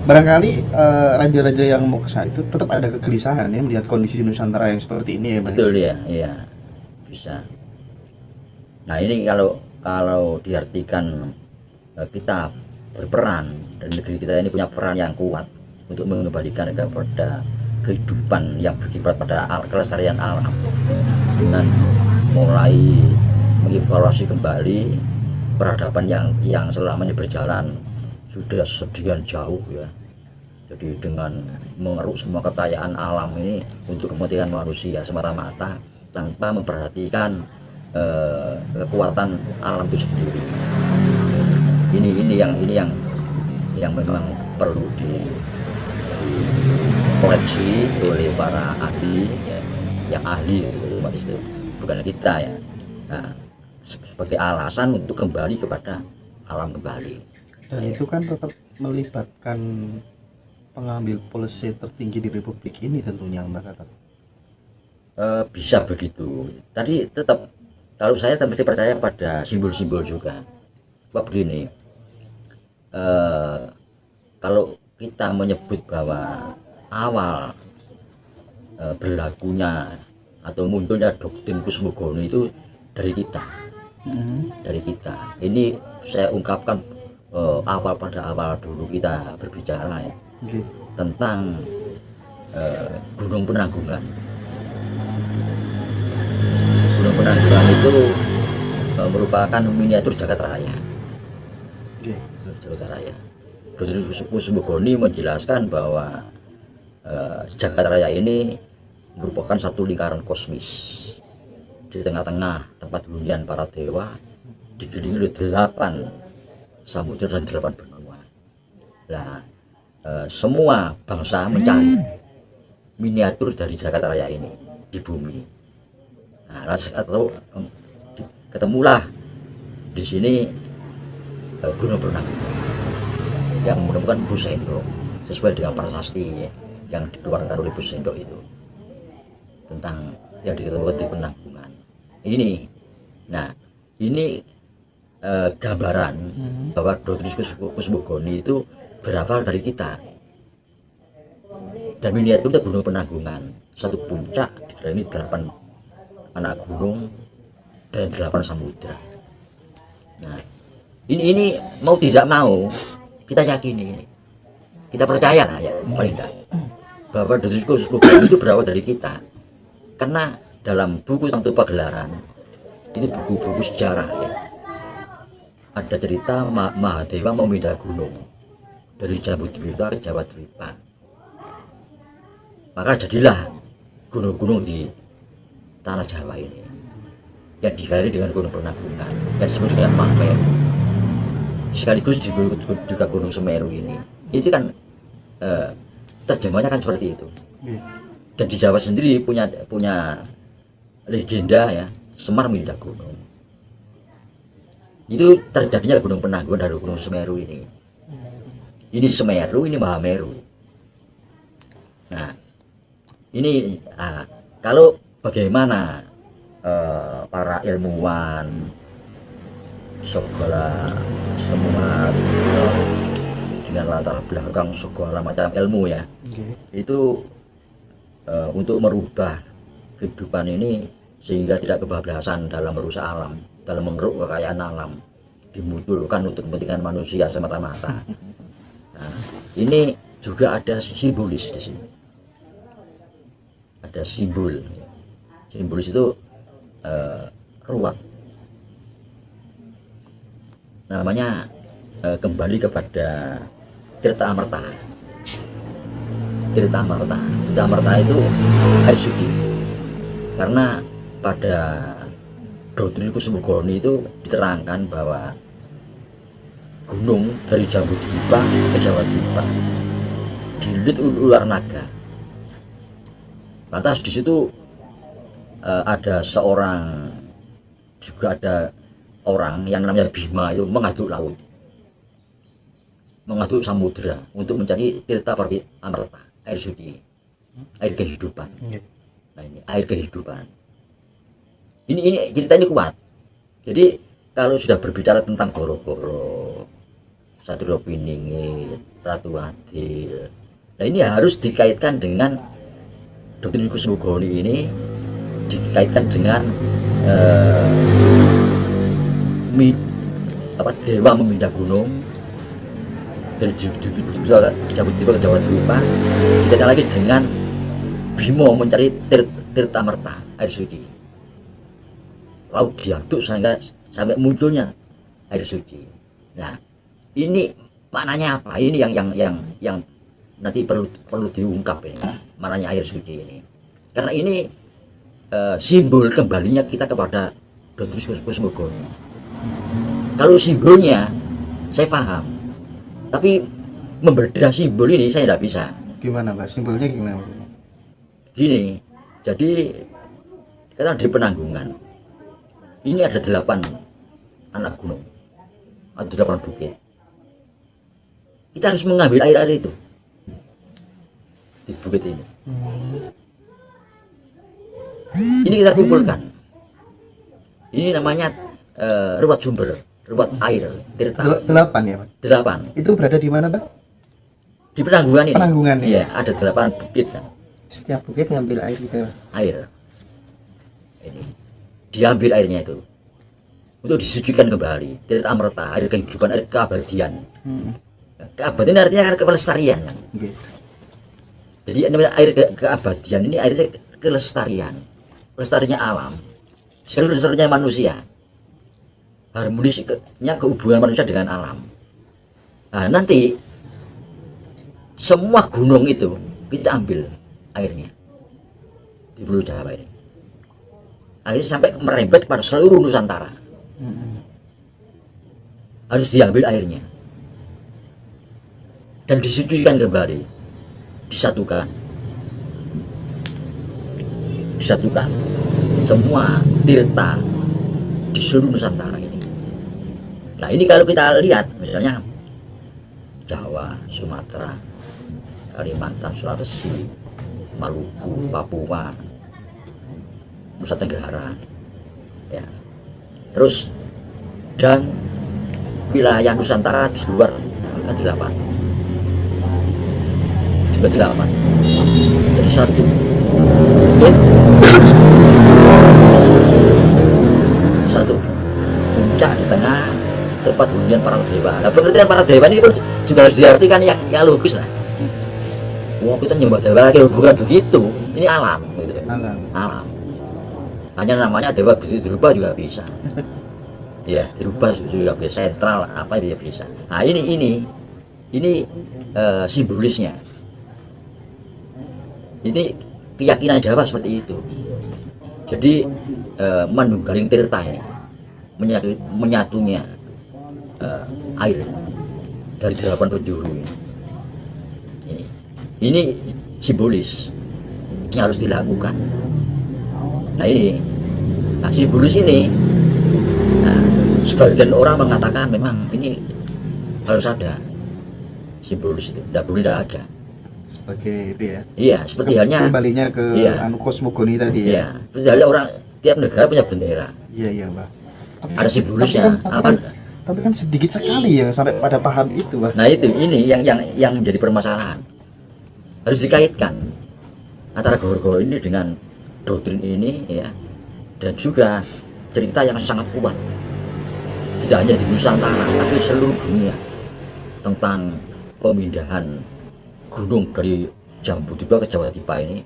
Barangkali raja-raja yang mau ke sana itu tetap ada kegelisahan ya melihat kondisi Nusantara yang seperti ini ya, Bang. Betul ya, iya bisa. Nah ini kalau diartikan kita berperan dan negeri kita ini punya peran yang kuat untuk mengembalikan kepada kehidupan yang berkiblat pada kelestarian alam dengan mulai mengevaluasi kembali peradaban yang selama ini berjalan sudah sekian jauh ya. Jadi dengan mengeruk semua kekayaan alam ini untuk kepentingan manusia semata-mata tanpa memperhatikan kekuatan alam itu sendiri. Ini yang memang perlu dikoreksi oleh para ahli ya, yang ahli itu bukan kita ya. Nah, sebagai alasan untuk kembali kepada alam kembali. Dan itu kan tetap melibatkan pengambil polisi tertinggi di Republik ini tentunya, Mbak Kata. Bisa begitu. Tadi tetap kalau saya mesti percaya pada simbol-simbol juga. Sebab begini, kalau kita menyebut bahwa awal berlakunya atau munculnya doktrin kosmogoni itu dari kita, dari kita. Ini saya ungkapkan pada awal dulu kita berbicara ya, tentang Gunung Penanggungan. Gunung Penanggungan itu merupakan miniatur Jagat Raya. Jagat Raya. Doktrin kosmogoni menjelaskan bahwa Jagat Raya ini merupakan satu lingkaran kosmis. Di tengah-tengah tempat hunian para dewa, dikelilingi oleh 8 samudra dan 8 benua. Nah, semua bangsa mencari miniatur dari Jagat Raya ini di bumi. Nah, atau ketemulah di sini Gunung Penanggungan yang menemukan Bu Sendok sesuai dengan prasasti ya, yang dikeluarkan oleh Bu Sendok itu tentang yang ditemukan di Penanggungan ini. Nah ini gambaran bahwa doktrin kosmogoni itu berasal dari kita, dan miniatur itu Gunung Penanggungan, satu puncak dikelilingi 8 anak gunung dan 8 samudra. Nah ini mau tidak mau kita yakini, kita percaya lah ya paling tidak bahwa doktrin kosmogoni itu berawal dari kita, karena dalam buku Tanpa Pagelaran itu buku-buku sejarah ya, ada cerita Mahadewa memindah gunung dari Jambudwipta ke Jawa Dwipa, maka jadilah gunung-gunung di tanah Jawa ini yang digairi dengan Gunung Penanggungan yang disebut dengan Mahameru, sekaligus juga Gunung Semeru ini. Itu kan terjemahnya kan seperti itu. Dan di Jawa sendiri punya legenda ya, Semar mindah gunung. Itu terjadinya Gunung Penanggungan dari Gunung Semeru ini. Ini Semeru, ini Mahameru. Nah ini kalau bagaimana para ilmuwan segala semua dengan latar belakang segala macam ilmu ya, itu untuk merubah kehidupan ini sehingga tidak kebablasan dalam merusak alam, dalam mengeruk kekayaan alam, dimunculkan untuk kepentingan manusia semata-mata. Nah, ini juga ada simbolis di sini. Ada simbolis itu ruwet. Namanya kembali kepada Tirta Amerta. Tirta Amerta itu air suci. Karena pada doktrin kosmogoni itu diterangkan bahwa gunung dari Jambudwipta ke Jawa Dwipa dililit ular naga. Lantas di situ ada orang yang namanya Bima itu mengaduk laut, mengaduk samudra untuk mencari Tirta Amerta, air suci, air kehidupan. Nah ini air kehidupan. Ini cerita ini kuat. Jadi kalau sudah berbicara tentang goro-goro, Satrio Piningit, Ratu Adil. Nah ini harus dikaitkan dengan doktrin kosmogoni ini, dikaitkan dengan dewa memindah gunung dari Jawa Tiba ke Jawa Dwipa, dikaitkan lagi dengan Bimo mencari tirta merta, air suci, laut diaduk sampai munculnya air suci. Nah ini maknanya apa? Ini yang nanti perlu diungkap ini, maknanya air suci ini, karena ini simbol kembalinya kita kepada doktrin kosmogoni. Kalau simbolnya saya paham, tapi membedah simbol ini saya tidak bisa. Gimana Pak? Simbolnya gimana? Gini, jadi kita di Penanggungan ini ada 8 anak gunung, ada 8 bukit. Kita harus mengambil air itu di bukit ini. Ini kita kumpulkan. Ini namanya ruwet sumber, ruwet air, tirta. 8 ya Pak? 8. Itu berada di mana Pak? Di Penanggungan ini. Penanggungan ini? Iya, ada 8 bukit kan. Setiap bukit ngambil air gitu ya? Air. Ini diambil airnya itu untuk disucikan kembali. Tirta Amrita, air kehidupan, air keabadian. Keabadian artinya kan kelestarian kan. Okay. Jadi air keabadian ini airnya kelestarian, lestarinya alam, lestarinya manusia, harmonisnya kehubungan manusia dengan alam. Nah nanti semua gunung itu kita ambil airnya di Pulau Jawa ini, akhirnya sampai merembet pada seluruh Nusantara. Harus diambil airnya dan disucikan kembali, disatukan semua tirta di seluruh Nusantara ini. Nah ini kalau kita lihat misalnya Jawa, Sumatera, Kalimantan, Sulawesi, Maluku, Papua, Nusa Tenggara, ya. Terus dan wilayah Nusantara di luar ada 8. Juga 8. Jadi 1 bukit, 1 puncak di tengah, tempat hunian para dewa. Nah pengertian para dewa ini pun juga harus diartikan yang logis lah. Wah kita nyembah dewa lagi bukan begitu, ini alam gitu. Alam. Hanya namanya dewa bisa dirubah juga bisa. Ya dirubah juga bisa, sentral apa dia bisa. Nah ini simbolisnya. Ini keyakinan Jawa seperti itu. Jadi manunggaling tirta ini menyatunya air dari 8 penjuru ini. Ini simbolis yang harus dilakukan. Nah ini, simbolis ini, sebagian orang mengatakan memang ini harus ada simbolis itu, tidak boleh tidak ada. Sebagai itu ya? Iya, seperti halnya kembalinya ke kosmogoni tadi ya? Iya, seperti halnya orang tiap negara punya bendera. Iya Pak. Ada simbolisnya. Tapi kan sedikit sekali yang sampai pada paham itu Pak. Nah itu ini yang menjadi permasalahan. Harus dikaitkan antara gor-gor ini dengan doktrin ini ya, dan juga cerita yang sangat kuat tidak hanya di Nusantara tapi seluruh dunia tentang pemindahan gunung dari Jambu Dipa ke Jawa Dipa ini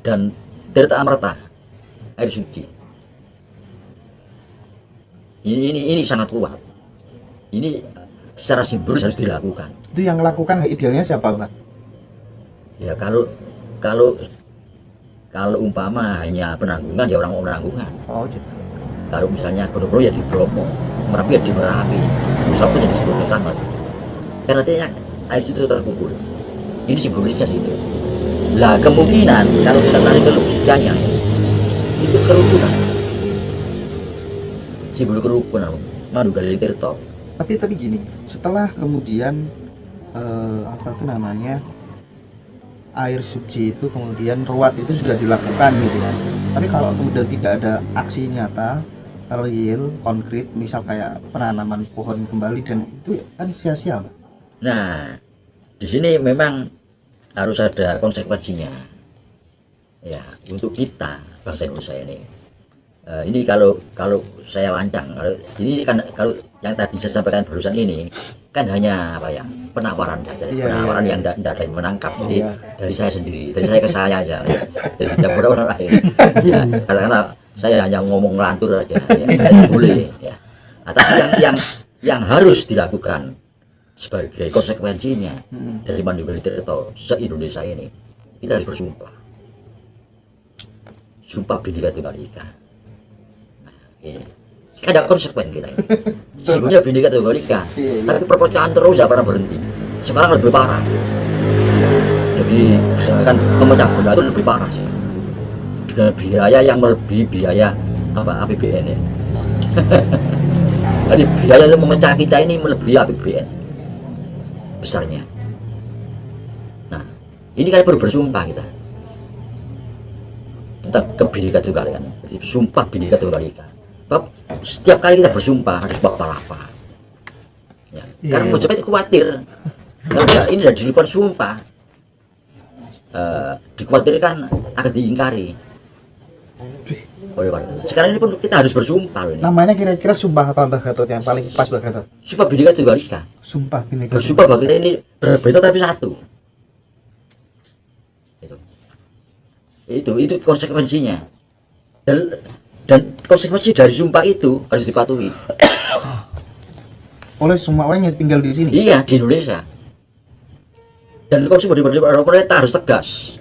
dan tirta Amrita, air suci. Ini sangat kuat. Ini secara simbolis harus dilakukan. Itu yang melakukan idealnya siapa Pak? Ya kalau umpama hanya Penanggungan ya orang Penanggungan. Oh gitu. Kalau misalnya Gunung ya di Bromo, Merapi ya di Merapi, Nusa ya di Sebelum Selamat. Karena artinya air itu terkumpul. Ini simbolisnya situ. Lah kemungkinan kalau kita tarik ke logikanya itu kerukunan. Simbol kerukunan Manunggaling Tirta. Tapi gini, setelah kemudian apa itu namanya? Air suci itu kemudian ruwat itu sudah dilakukan gitu ya. Tapi kalau kemudian tidak ada aksi nyata real, konkret, misal kayak penanaman pohon kembali, dan itu kan sia-sia, Pak. Nah, di sini memang harus ada konsekuensinya. Ya, untuk kita bangsa Indonesia ini. Ini kalau saya lancang, ini kan kalau yang tadi saya sampaikan barusan ini kan hanya apa ya, penawaran saja, penawaran yang tidak ada yang menangkap. Jadi dari saya sendiri, dari saya ke saya aja, ya. Jadi tidak ada orang lain. Ya, karena saya hanya ngomong ngelantur aja, ya. Boleh. Ya. Nah, tapi yang harus dilakukan sebagai konsekuensinya dari Mandiri Tirto se-Indonesia ini, kita harus bersumpah. Sumpah Bhinneka Tunggal Ika. Ini ada konsekuen kita ini. Sebelumnya Bhinneka Tunggal Ika, tapi perpecahan terus tidak pernah berhenti. Sekarang lebih parah. Jadi kan pemecah belah itu lebih parah sih. Dengan biaya yang melebihi biaya APBN ya. Jadi biaya untuk memecah kita ini melebihi APBN besarnya. Nah, ini kan perlu bersumpah kita tentang Bhinneka Tunggal Ika. Sumpah Bhinneka Tunggal Ika. Setiap kali kita bersumpah harus bawa apa? Ya. Karena Mojokerto itu khawatir. Kalau ini sudah di luar sumpah, dikhawatirkan akan diingkari. Sekarang ini pun kita harus bersumpah. Ini. Namanya kira-kira sumpah apa, Mbah Gatot, yang paling pas, Mbah Gatot? Sumpah Bhinneka Tunggal Ika. Sumpah Bhinneka. Bersumpah bahwa kita ini berbeda tapi satu. Itu konsekuensinya. Dan konsekuensi dari sumpah itu harus dipatuhi oleh semua orang yang tinggal di sini. Iya, di Indonesia. Dan konsekuensi dari pemerintah harus tegas.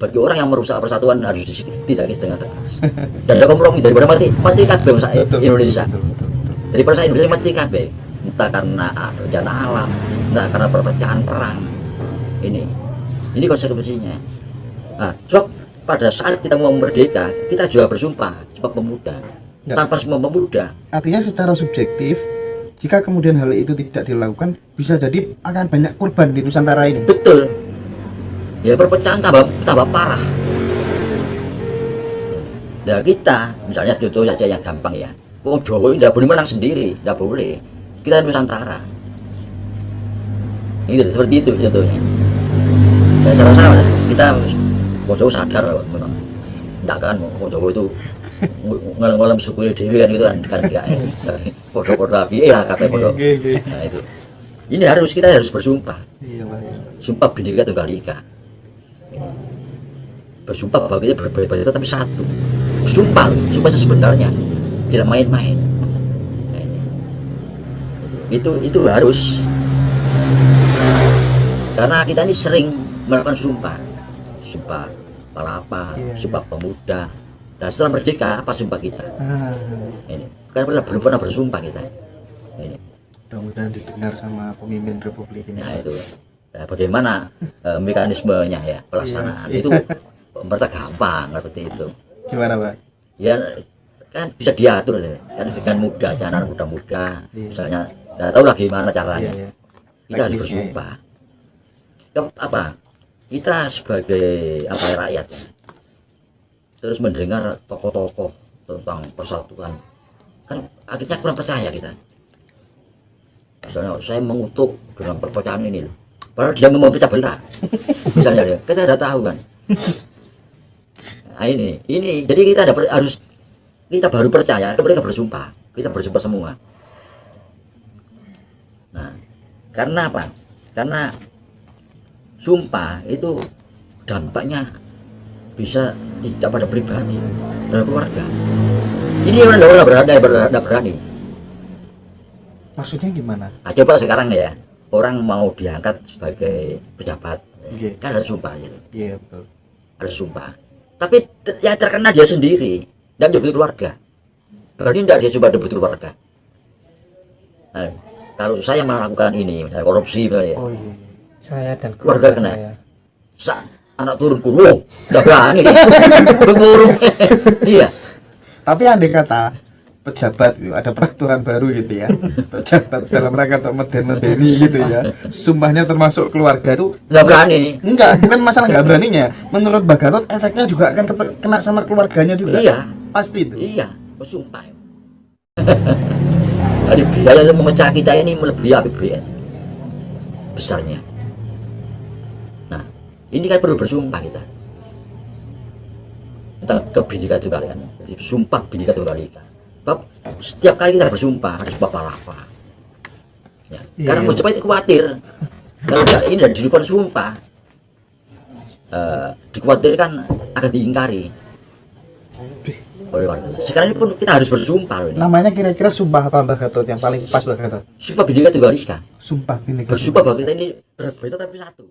Bagi orang yang merusak persatuan harus ditindak dengan tegas. Dan ada kompromi daripada mati kabeh Indonesia. Daripada saya Indonesia mati kabeh. Entah karena bencana alam, entah karena perpecahan perang. Ini konsekuensinya. Nah, sebab pada saat kita mau merdeka, kita juga bersumpah sebab pemuda. Tanpa semua pemuda. Artinya secara subjektif, jika kemudian hal itu tidak dilakukan, bisa jadi akan banyak korban di Nusantara ini. Betul. Ya perpecahan tambah parah. Nah kita, misalnya contoh saja yang gampang ya. Oh Jawa ini tidak boleh menang sendiri, tidak boleh. Kita Nusantara. Ini seperti itu contohnya. Dan saya rasa kita Jawa sadar memang. Tidak kan Jawa itu ngelam syukuri dewi kan enggak ya. Podo-podo api ya kabeh podo. Nah itu. Ini kita harus bersumpah. Iya, Pak. Sumpah Bhinneka Tunggal Ika. Bersumpah bahwa kita berbeda tapi satu. Sumpah sebenarnya tidak main-main. Nah, itu harus. Karena kita ini sering melakukan sumpah palapa, sumpah pemuda. Dan setelah merdeka apa sumpah kita? Ini karena belum pernah bersumpah kita. Ini. Mudah-mudahan didengar sama pemimpin Republik ini. Nah itu. Nah, bagaimana mekanismenya ya pelaksanaan itu pemerintah gampang seperti itu. Gimana, Pak? Ya kan bisa diatur ya. Kan dengan mudah, jangan muda-muda. Misalnya nggak tahu lagi gimana caranya. Kita harus bersumpah. Apa? Kita sebagai rakyat ya, terus mendengar tokoh-tokoh tentang persatuan, kan akhirnya kurang percaya kita. Misalnya saya mengutuk dengan perpecahan ini loh, padahal dia mau pecah belah. Misalnya ya, kita sudah tahu kan. Nah, ini jadi kita baru percaya ketika bersumpah, kita bersumpah semua. Nah, karena apa? Karena sumpah itu dampaknya bisa tidak pada pribadi, pada keluarga. Ini orang tidak berani. Maksudnya gimana? Nah, coba sekarang ya, orang mau diangkat sebagai pejabat, kan harus sumpah gitu. Iya, betul. Harus sumpah. Tapi yang terkena dia sendiri dan betul keluarga. Berarti tidak dia coba betul keluarga. Nah, kalau saya melakukan ini, misalnya korupsi misalnya. Oh iya. Saya dan Keluarga kena. saya. Anak turunku, wow, udah berani. Berburung. Iya. Tapi andai kata pejabat itu ada peraturan baru gitu ya, pejabat dalam rangka untuk modern-moderni gitu ya, sumpahnya termasuk keluarga itu Nggak berani. enggak, bukan masalah nggak beraninya. Menurut Mbak Gatot efeknya juga akan kena sama keluarganya juga. Iya. Pasti itu. Iya, bersumpah. Jadi biaya untuk memecah kita ini melebihi APBN besarnya. Nah, ini kan perlu bersumpah kita tentang kebinekaan tunggal ika. Jadi sumpah binekaan tunggal ika. Sebab setiap kali kita bersumpah harus apa-apa. Ya. Karena Majapahit itu khawatir kalau enggak ini dari depan sumpah dikhawatirkan akan diingkari oleh warga. Sekarang ini pun kita harus bersumpah loh ini. Namanya kira-kira sumpah apa Mbah Gatot yang paling pas Mbah Gatot? Sumpah binekaan tunggal ika. Sumpah Bhinneka Bersumpah bahwa kita ini berbeda tapi satu.